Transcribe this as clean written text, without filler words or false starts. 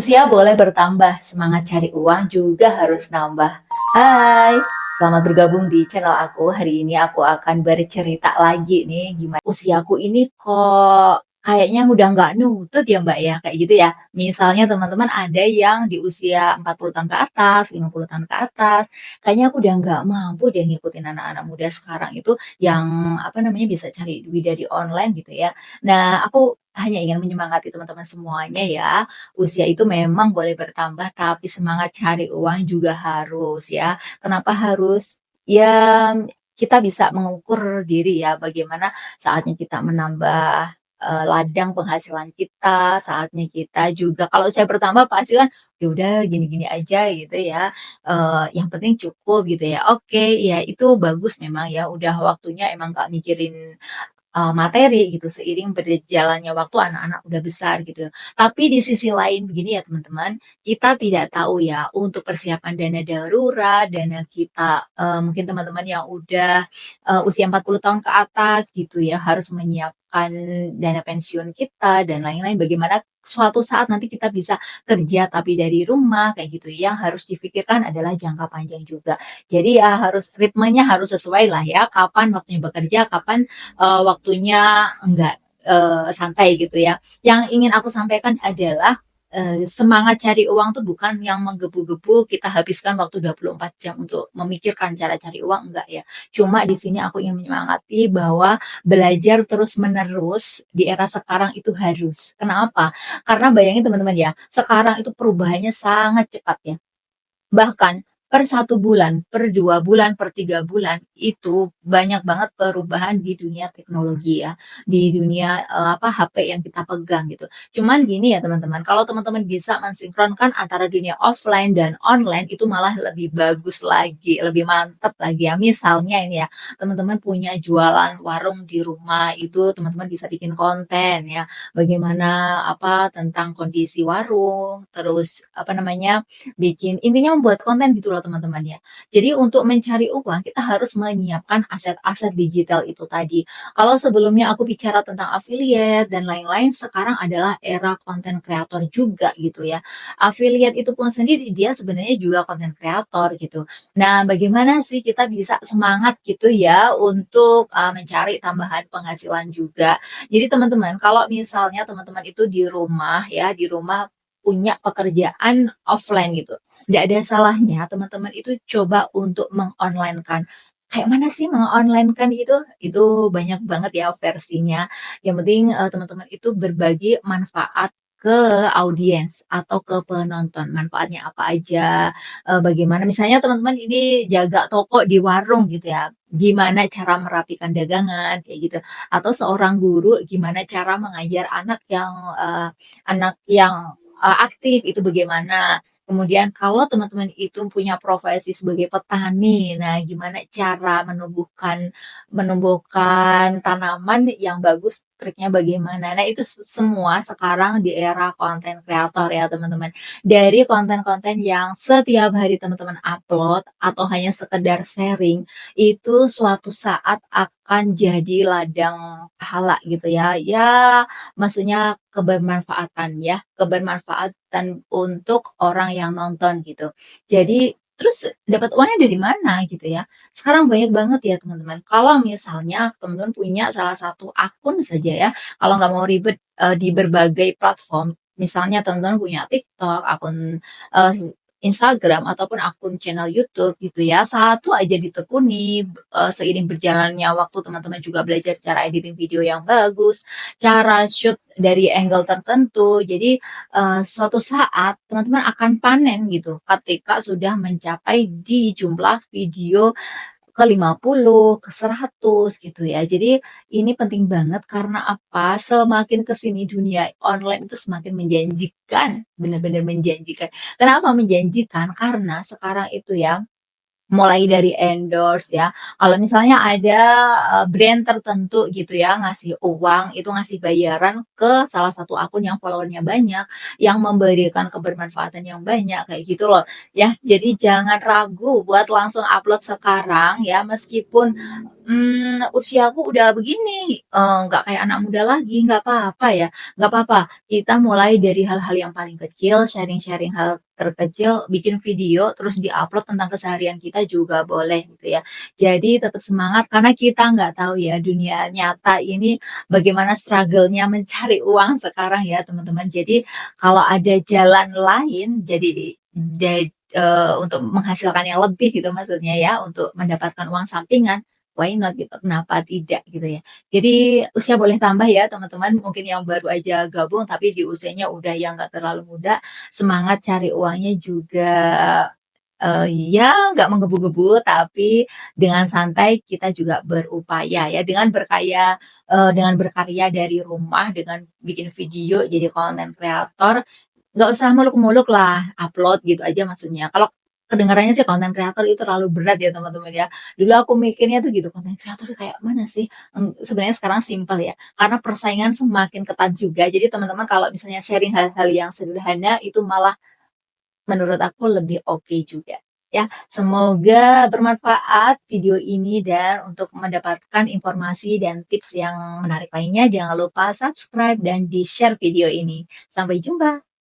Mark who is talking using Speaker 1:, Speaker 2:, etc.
Speaker 1: Usia boleh bertambah, semangat cari uang juga harus nambah. Hai, selamat bergabung di channel aku. Hari ini aku akan bercerita lagi nih gimana usiaku ini kok kayaknya udah nggak nutut ya Mbak ya, kayak gitu ya. Misalnya teman-teman ada yang di usia 40 tahun ke atas, 50 tahun ke atas, kayaknya aku udah nggak mampu deh ngikutin anak-anak muda sekarang itu yang apa namanya bisa cari duit dari online gitu ya. Nah, aku hanya ingin menyemangati teman-teman semuanya ya. Usia itu memang boleh bertambah, tapi semangat cari uang juga harus ya. Kenapa harus? Ya, kita bisa mengukur diri ya, bagaimana saatnya kita menambah ladang penghasilan kita, saatnya kita juga kalau saya bertambah pasti kan ya udah gini-gini aja gitu ya. Yang penting cukup gitu ya. Oke, ya itu bagus memang ya. Udah waktunya emang gak mikirin materi gitu, seiring berjalannya waktu anak-anak udah besar gitu. Tapi di sisi lain begini ya teman-teman, kita tidak tahu ya untuk persiapan dana darurat, dana kita, mungkin teman-teman yang udah, usia 40 tahun ke atas gitu ya, harus menyiapkan dana pensiun kita dan lain-lain, bagaimana suatu saat nanti kita bisa kerja tapi dari rumah kayak gitu, yang harus difikirkan adalah jangka panjang juga. Jadi ya harus ritmenya harus sesuai lah ya, kapan waktunya bekerja, kapan waktunya enggak santai gitu ya. Yang ingin aku sampaikan adalah semangat cari uang tuh bukan yang menggebu-gebu kita habiskan waktu 24 jam untuk memikirkan cara cari uang, enggak ya. Cuma di sini aku ingin menyemangati bahwa belajar terus-menerus di era sekarang itu harus. Kenapa? Karena bayangin teman-teman ya, sekarang itu perubahannya sangat cepat ya. Bahkan per 1 bulan, per 2 bulan, per 3 bulan, itu banyak banget perubahan di dunia teknologi ya, di dunia apa HP yang kita pegang gitu. Cuman gini ya teman-teman, kalau teman-teman bisa mensinkronkan antara dunia offline dan online itu malah lebih bagus lagi, lebih mantep lagi ya. Misalnya ini ya, teman-teman punya jualan warung di rumah itu teman-teman bisa bikin konten ya, bagaimana apa tentang kondisi warung, terus apa namanya bikin intinya membuat konten gitu loh teman-teman ya. Jadi untuk mencari uang kita harus menyiapkan aset-aset digital itu tadi. Kalau sebelumnya aku bicara tentang affiliate dan lain-lain, sekarang adalah era konten kreator juga gitu ya. Affiliate itu pun sendiri dia sebenarnya juga konten kreator gitu. Nah, bagaimana sih kita bisa semangat gitu ya untuk mencari tambahan penghasilan juga. Jadi teman-teman, kalau misalnya teman-teman itu di rumah ya, di rumah punya pekerjaan offline gitu. Nggak ada salahnya teman-teman itu coba untuk mengonlinekan. Kayak mana sih mengonlinekan itu? Itu banyak banget ya versinya. Yang penting teman-teman itu berbagi manfaat ke audiens atau ke penonton. Manfaatnya apa aja? Bagaimana misalnya teman-teman ini jaga toko di warung gitu ya. Gimana cara merapikan dagangan kayak gitu. Atau seorang guru gimana cara mengajar anak yang aktif itu bagaimana. Kemudian kalau teman-teman itu punya profesi sebagai petani, nah gimana cara menumbuhkan tanaman yang bagus, triknya bagaimana. Nah itu semua sekarang di era konten kreator ya teman-teman. Dari konten-konten yang setiap hari teman-teman upload atau hanya sekedar sharing, itu suatu saat akan jadi ladang pahala gitu ya. Ya, maksudnya kebermanfaatan ya, kebermanfaatan untuk orang yang nonton gitu. Jadi terus dapat uangnya dari mana gitu ya. Sekarang banyak banget ya teman-teman. Kalau misalnya teman-teman punya salah satu akun saja ya, kalau nggak mau ribet di berbagai platform, misalnya teman-teman punya TikTok, akun Instagram ataupun akun channel YouTube gitu ya. Satu aja ditekuni seiring berjalannya waktu teman-teman juga belajar cara editing video yang bagus, cara shoot dari angle tertentu. Jadi suatu saat teman-teman akan panen gitu ketika sudah mencapai di jumlah video ke 50 ke 100 gitu ya. Jadi ini penting banget karena apa? Semakin ke sini dunia online itu semakin menjanjikan, benar-benar menjanjikan. Kenapa menjanjikan? Karena sekarang itu ya mulai dari endorse ya. Kalau misalnya ada brand tertentu gitu ya ngasih uang, itu ngasih bayaran ke salah satu akun yang followernya banyak, yang memberikan kebermanfaatan yang banyak kayak gitu loh. Ya, jadi jangan ragu buat langsung upload sekarang ya meskipun Usiaku udah begini, nggak kayak anak muda lagi, nggak apa-apa ya, nggak apa-apa. Kita mulai dari hal-hal yang paling kecil, sharing-sharing hal terkecil, bikin video, terus di-upload tentang keseharian kita juga boleh gitu ya. Jadi tetap semangat karena kita nggak tahu ya dunia nyata ini bagaimana struggle-nya mencari uang sekarang ya teman-teman. Jadi kalau ada jalan lain untuk menghasilkan yang lebih gitu maksudnya ya, untuk mendapatkan uang sampingan, why not gitu, kenapa tidak gitu ya. Jadi usia boleh tambah ya teman-teman, mungkin yang baru aja gabung tapi di usianya udah yang nggak terlalu muda, semangat cari uangnya juga, ya nggak menggebu-gebu, tapi dengan santai kita juga berupaya ya, dengan berkarya dari rumah, dengan bikin video jadi konten kreator, nggak usah muluk-muluk lah, upload gitu aja maksudnya. Kalau kedengarannya sih konten kreator itu terlalu berat ya teman-teman ya. Dulu aku mikirnya tuh gitu, konten kreator kayak mana sih? Sebenarnya sekarang simpel ya, karena persaingan semakin ketat juga. Jadi teman-teman kalau misalnya sharing hal-hal yang sederhana itu malah menurut aku lebih oke juga. Ya, semoga bermanfaat video ini dan untuk mendapatkan informasi dan tips yang menarik lainnya jangan lupa subscribe dan di-share video ini. Sampai jumpa.